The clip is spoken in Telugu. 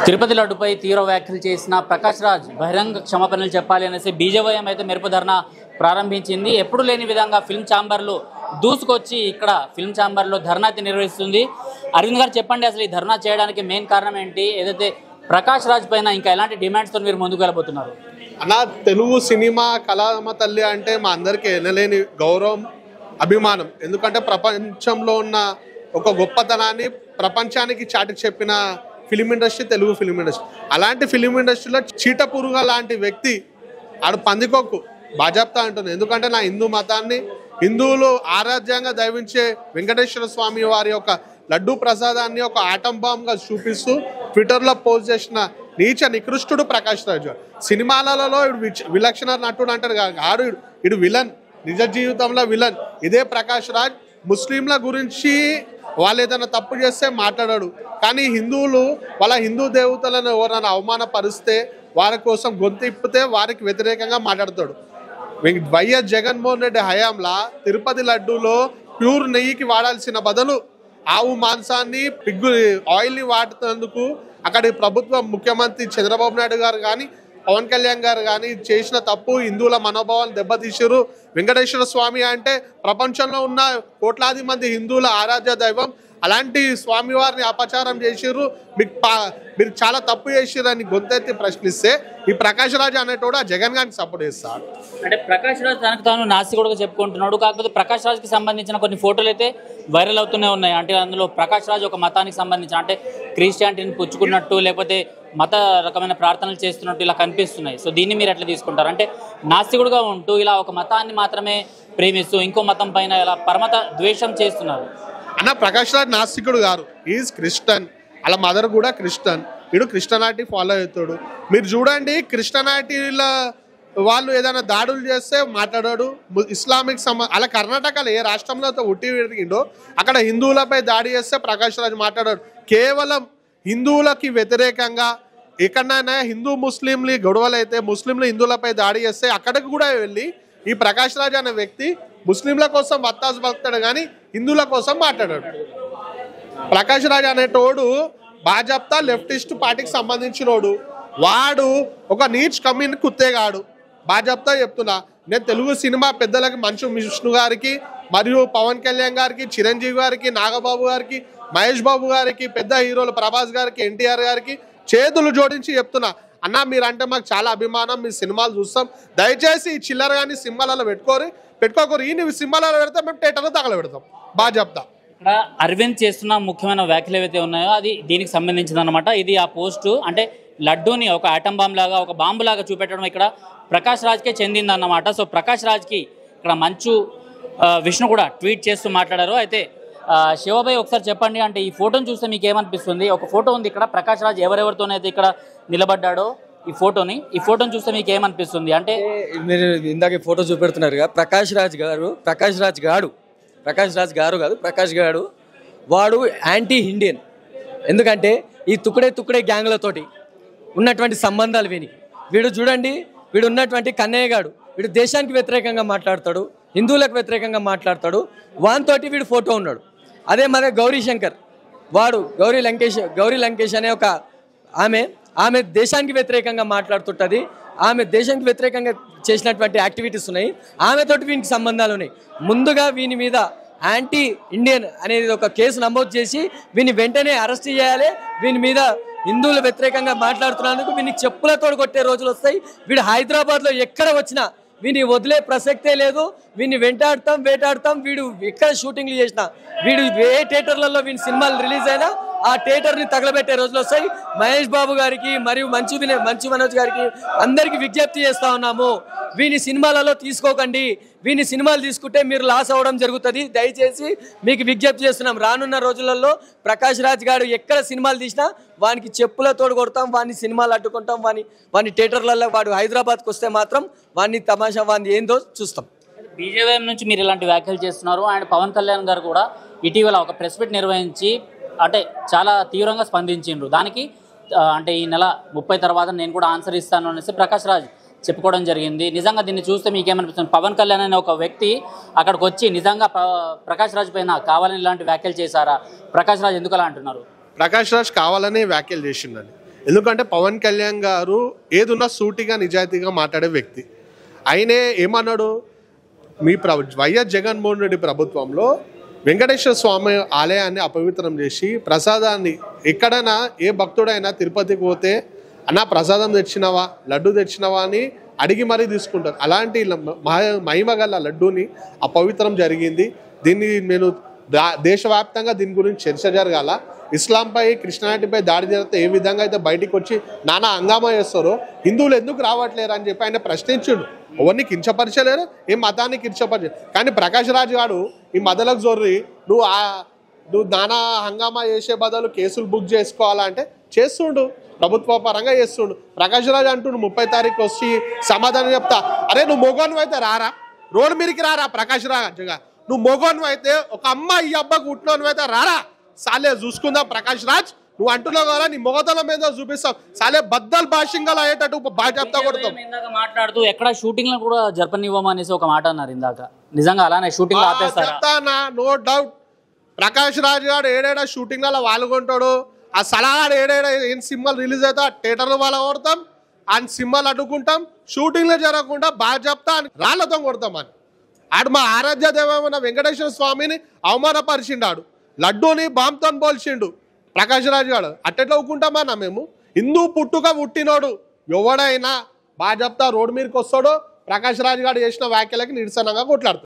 తిరుపతి లడ్డుపై తీవ్ర వ్యాఖ్యలు చేసిన ప్రకాష్ రాజ్ బహిరంగ క్షమాపణలు చెప్పాలి అనేసి బీజేవైఎం అయితే మెరుపు ధర్నా ప్రారంభించింది. ఎప్పుడు లేని విధంగా ఫిల్మ్ ఛాంబర్లో దూసుకొచ్చి ఇక్కడ ఫిల్మ్ ఛాంబర్లో ధర్నా నిర్వహిస్తుంది. అరవింద్ గారు చెప్పండి, అసలు ఈ ధర్నా చేయడానికి మెయిన్ కారణం ఏంటి? ఏదైతే ప్రకాష్ రాజ్ పైన ఇంకా ఎలాంటి డిమాండ్స్తో మీరు ముందుకు వెళ్ళబోతున్నారు? అన్న, తెలుగు సినిమా కళామ తల్లి అంటే మా అందరికీ ఎనలేని గౌరవం, అభిమానం. ఎందుకంటే ప్రపంచంలో ఉన్న ఒక గొప్పతనాన్ని ప్రపంచానికి చాటి చెప్పిన film industry Telugu film industry. అలాంటి ఫిలిం ఇండస్ట్రీలో చీటపురుగ లాంటి వ్యక్తి ఆడు పందికొక్కు బాజాప్తా అంటుంది. ఎందుకంటే నా హిందూ మతాన్ని, హిందువులు ఆరాధ్యంగా దైవించే వెంకటేశ్వర స్వామి వారి యొక్క లడ్డూ ప్రసాదాన్ని ఒక ఆటం బాంబ్గా చూపిస్తూ ట్విట్టర్లో పోస్ట్ చేసిన నీచ నికృష్టుడు ప్రకాష్ రాజ్. సినిమాలలో విలక్షణ నటుడు అంటారు కాదు, ఇడు విలన్, నిజ జీవితంలో విలన్. ఇదే ప్రకాష్ రాజ్ ముస్లింల గురించి వాళ్ళు ఏదైనా తప్పు చేస్తే మాట్లాడాడు, కానీ హిందువులు వాళ్ళ హిందూ దేవతలను ఎవరైనా అవమానపరిస్తే వారి కోసం గొంతు ఇప్పితే వారికి వ్యతిరేకంగా మాట్లాడతాడు. వైఎస్ జగన్మోహన్ రెడ్డి హయాంలా తిరుపతి లడ్డూలో ప్యూర్ నెయ్యికి వాడాల్సిన బదులు ఆవు మాంసాన్ని, పిగ్గు ఆయిల్ని వాడుతున్నందుకు అక్కడి ప్రభుత్వం, ముఖ్యమంత్రి చంద్రబాబు నాయుడు గారు కానీ పవన్ కళ్యాణ్ గారు కానీ చేసిన తప్పు. హిందువుల మనోభావాలు దెబ్బతీసారు. వెంకటేశ్వర స్వామి అంటే ప్రపంచంలో ఉన్న కోట్లాది మంది హిందువుల ఆరాధ్య దైవం. అలాంటి స్వామివారిని అపచారం చేసిర్రు, మీరు చాలా తప్పు చేసిర్రు అని గొంతెత్తి ప్రశ్నిస్తే ఈ ప్రకాష్ రాజ్ అనేటోడు ఆ జగన్ గారికి సపోర్ట్ చేస్తాడు. అంటే ప్రకాష్ రాజ్ తనకు తాను నాస్తికుడుగా చెప్పుకుంటున్నాడు. కాకపోతే ప్రకాష్ రాజ్కి సంబంధించిన కొన్ని ఫోటోలు అయితే వైరల్ అవుతూనే ఉన్నాయి. అంటే అందులో ప్రకాష్ రాజ్ ఒక మతానికి సంబంధించిన, అంటే క్రిస్టియానిటీని పుచ్చుకున్నట్టు లేకపోతే మత రకమైన ప్రార్థనలు చేస్తున్నట్టు ఇలా కనిపిస్తున్నాయి. సో దీన్ని మీరు ఎట్లా తీసుకుంటారు? అంటే నాస్తికుడుగా ఉంటూ ఇలా ఒక మతాన్ని మాత్రమే ప్రేమిస్తూ ఇంకో మతం పైన ఇలా పరమత ద్వేషం చేస్తున్నారు. అన్న, ప్రకాష్ రాజ్ నాస్తికుడు గారు, ఈజ్ క్రిస్టియన్. అలా మదర్ కూడా క్రిస్టియన్. వీడు క్రిస్టియానిటీ ఫాలో అవుతాడు. మీరు చూడండి, క్రిస్టియానిటీల వాళ్ళు ఏదైనా దాడులు చేస్తే మాట్లాడాడు. ఇస్లామిక్ అలా కర్ణాటకలో ఏ రాష్ట్రంలో ఉట్టి విరిగిండో అక్కడ హిందువులపై దాడి చేస్తే ప్రకాష్ రాజ్ మాట్లాడాడు. కేవలం హిందువులకి వ్యతిరేకంగా ఎక్కడైనా హిందూ ముస్లింలు గొడవలు అయితే, ముస్లింలు హిందువులపై దాడి చేస్తే అక్కడికి కూడా వెళ్ళి ఈ ప్రకాష్ రాజ్ అనే వ్యక్తి ముస్లింల కోసం వత్తాసు పలుకుతాడు కానీ హిందువుల కోసం మాట్లాడాడు. ప్రకాష్ రాజ్ అనేటోడు భాజపా లెఫ్టిస్ట్ పార్టీకి సంబంధించినోడు. వాడు ఒక నీచ్ కమ్యూని కుత్తేగాడు. భాజపా చెప్తున్నా, నేను తెలుగు సినిమా పెద్దలకి మంచు విష్ణు గారికి మరియు పవన్ కళ్యాణ్ గారికి, చిరంజీవి గారికి, నాగబాబు గారికి, మహేష్ బాబు గారికి, పెద్ద హీరోలు ప్రభాస్ గారికి, ఎన్టీఆర్ గారికి చేతులు జోడించి చెప్తున్నా, అన్న మీరంటే మాకు చాలా అభిమానం, మీ సినిమాలు చూస్తాం, దయచేసి ఈ చిల్లర కానీ సినిమాలలో పెట్టుకోకూరు. ఈ సినిమాలలో పెడితే మేము థియేటర్లో తగలబెడతాం. బాగా చెప్తా. ఇక్కడ అరవింద్ చేస్తున్న ముఖ్యమైన వ్యాఖ్యలు ఏవైతే ఉన్నాయో అది దీనికి సంబంధించింది అనమాట. ఇది ఆ పోస్టు, అంటే లడ్డూని ఒక ఆటం బాంబ్ లాగా, ఒక బాంబు లాగా చూపెట్టడం ఇక్కడ ప్రకాష్ రాజ్కే చెందిందన్నమాట. సో ప్రకాష్ రాజ్కి ఇక్కడ మంచు విష్ణు కూడా ట్వీట్ చేస్తూ మాట్లాడారు. అయితే శివభాయ్ ఒకసారి చెప్పండి, అంటే ఈ ఫోటోని చూస్తే మీకు ఏమనిపిస్తుంది? ఒక ఫోటో ఉంది ఇక్కడ, ప్రకాష్ రాజ్ ఎవరెవరితోనైతే ఇక్కడ నిలబడ్డాడో ఈ ఫోటోని చూస్తే మీకు ఏమనిపిస్తుంది? అంటే మీరు ఇందాక ఫోటో చూపెడుతున్నారు కదా, ప్రకాష్ రాజ్ గారు కాదు, ప్రకాష్ గారు వాడు యాంటీ ఇండియన్. ఎందుకంటే ఈ తుక్కడే గ్యాంగ్లతోటి ఉన్నటువంటి సంబంధాలు వీడు చూడండి, వీడు ఉన్నటువంటి కన్నయ్య గాడు, వీడు దేశానికి వ్యతిరేకంగా మాట్లాడతాడు, హిందువులకు వ్యతిరేకంగా మాట్లాడతాడు. వానితోటి వీడు ఫోటో ఉన్నాడు. అదే మన గౌరీ శంకర్, వాడు గౌరీ లంకేష్ అనే ఒక ఆమె దేశానికి వ్యతిరేకంగా మాట్లాడుతుంటుంది. ఆమె దేశానికి వ్యతిరేకంగా చేసినటువంటి యాక్టివిటీస్ ఉన్నాయి. ఆమెతోటి వీనికి సంబంధాలు ఉన్నాయి. ముందుగా వీని మీద యాంటీ ఇండియన్ అనేది ఒక కేసు నమోదు చేసి వీని వెంటనే అరెస్ట్ చేయాలి. వీని మీద హిందువుల వ్యతిరేకంగా మాట్లాడుతున్నందుకు వీనికి చెప్పులతోడు కొట్టే రోజులు వస్తాయి. వీడు హైదరాబాద్లో ఎక్కడ వచ్చినా వీని వదిలే ప్రసక్తే లేదు. వీడిని వేటాడతాం. వీడు ఎక్కడ షూటింగ్లు చేసినా, వీడు ఏ థియేటర్లలో వీని సినిమాలు రిలీజ్ అయినా ఆ థియేటర్ని తగలబెట్టే రోజులు వస్తాయి. మహేష్ బాబు గారికి మరియు మంచు మనోజ్ గారికి అందరికీ విజ్ఞప్తి చేస్తూ ఉన్నాము, వీని సినిమాలలో తీసుకోకండి. వీని సినిమాలు తీసుకుంటే మీరు లాస్ అవ్వడం జరుగుతుంది. దయచేసి మీకు విజ్ఞప్తి చేస్తున్నాం. రానున్న రోజులలో ప్రకాష్ రాజ్ గారు ఎక్కడ సినిమాలు తీసినా వానికి చెప్పులతోడు కొడతాం, వాడిని సినిమాలు అడ్డుకుంటాం, వాని థియేటర్లలో వాడు హైదరాబాద్కి వస్తే మాత్రం వాడిని తమాషా వాడిని ఏందో చూస్తాం. బీజేవైఎం నుంచి మీరు ఇలాంటి వ్యాఖ్యలు చేస్తున్నారు. ఆయన పవన్ కళ్యాణ్ గారు కూడా ఇటీవల ఒక ప్రెస్ మీట్ నిర్వహించి అంటే చాలా తీవ్రంగా స్పందించిండ్రు. దానికి అంటే ఈ నెల 30 తర్వాత నేను కూడా ఆన్సర్ ఇస్తాను అనేసి ప్రకాష్ రాజ్ చెప్పుకోవడం జరిగింది. నిజంగా దీన్ని చూస్తే మీకేమనిపిస్తుంది? పవన్ కళ్యాణ్ అనే ఒక వ్యక్తి అక్కడికి వచ్చి నిజంగా ప్రకాష్ రాజ్ పైన కావాలని ఇలాంటి వ్యాఖ్యలు చేశారా? ప్రకాష్ రాజ్ ఎందుకు అలా అంటున్నారు? ప్రకాష్ రాజ్ కావాలనే వ్యాఖ్యలు చేసిందని. ఎందుకంటే పవన్ కళ్యాణ్ గారు ఏదున్నా సూటిగా నిజాయితీగా మాట్లాడే వ్యక్తి. ఆయనే ఏమన్నాడు, మీ వైఎస్ జగన్మోహన్ రెడ్డి ప్రభుత్వంలో వెంకటేశ్వర స్వామి ఆలయాన్ని అపవిత్రం చేసి ప్రసాదాన్ని ఎక్కడైనా ఏ భక్తుడైనా తిరుపతికి పోతే అన్న ప్రసాదం తెచ్చినవా, లడ్డు తెచ్చినవా అని అడిగి మరీ తీసుకుంటారు. అలాంటి మహిమగల లడ్డూని అపవిత్రం జరిగింది. దీన్ని నేను దేశవ్యాప్తంగా దీని గురించి చర్చ జరగాల. ఇస్లాంపై క్రిస్టియానిటీపై దాడి జరిగితే ఏ విధంగా అయితే బయటికి వచ్చి నానా హంగామా చేస్తారో హిందువులు ఎందుకు రావట్లేరు అని చెప్పి ఆయన ప్రశ్నించుడు. ఎవరిని కించపరచలేరు, ఏ మతాన్ని కించపరచలేరు. కానీ ప్రకాష్ రాజ్ గారు ఈ మదలకు జొర్రి నువ్వు నానా హంగామా చేసే బదులు కేసులు బుక్ చేసుకోవాలంటే చేస్తుండు, ప్రభుత్వ పరంగా చేస్తుండు. ప్రకాష్ రాజ్ అంటుండు 30 తారీఖు వచ్చి సమాధానం చెప్తా. అరే నువ్వు మొగోను అయితే రారా, రోడ్డు మీదకి రారా ప్రకాష్ రాజ్గా. నువ్వు మొగోను అయితే ఒక అమ్మ ఈ అబ్బాకు పుట్టినోను అయితే రారా, సాలే చూసుకుందాం ప్రకాష్ రాజ్. నువ్వు అంటున్నావు కదా నీ మొగతలం మీద చూపిస్తావు, సాలే బద్దలు భాషింగలు అయ్యేటట్టు బాగా చెప్తా కొడతాం. ఇందాక మాట్లాడుతూ ఎక్కడ షూటింగ్ లో కూడా జరపనివ్వమనేసి ఒక మాట అన్నారు ఇందాక. నిజంగా అలానే షూటింగ్ చెప్తానా, నో డౌట్. ప్రకాష్ రాజ్ గారు ఏడేడా షూటింగ్లలో పాల్గొంటాడు. ఆ సలహాడు ఏడేడా ఏం సినిమాలు రిలీజ్ అవుతా థియేటర్లో వాళ్ళ కొడతాం, ఆయన సినిమాలు అడ్డుకుంటాం, షూటింగ్లో జరగకుండా బాగా చెప్తా అని రాళ్లతో కొడతాం అని. ఆడు మా ఆరాధ్య దేవమైన వెంకటేశ్వర స్వామిని అవమానపరిచిండాడు, లడ్డూని బాంబుతో పోల్చిండు ప్రకాష్ రాజ్ గారు. అట్టెట్లా ఊకుంటామన్నా మేము? హిందూ పుట్టినోడు ఎవడైనా బాగా చెప్తా రోడ్డు మీదకి వస్తాడో ప్రకాష్ రాజ్ గారు చేసిన వ్యాఖ్యలకి నిరసనగా కొట్లాడుతాడు.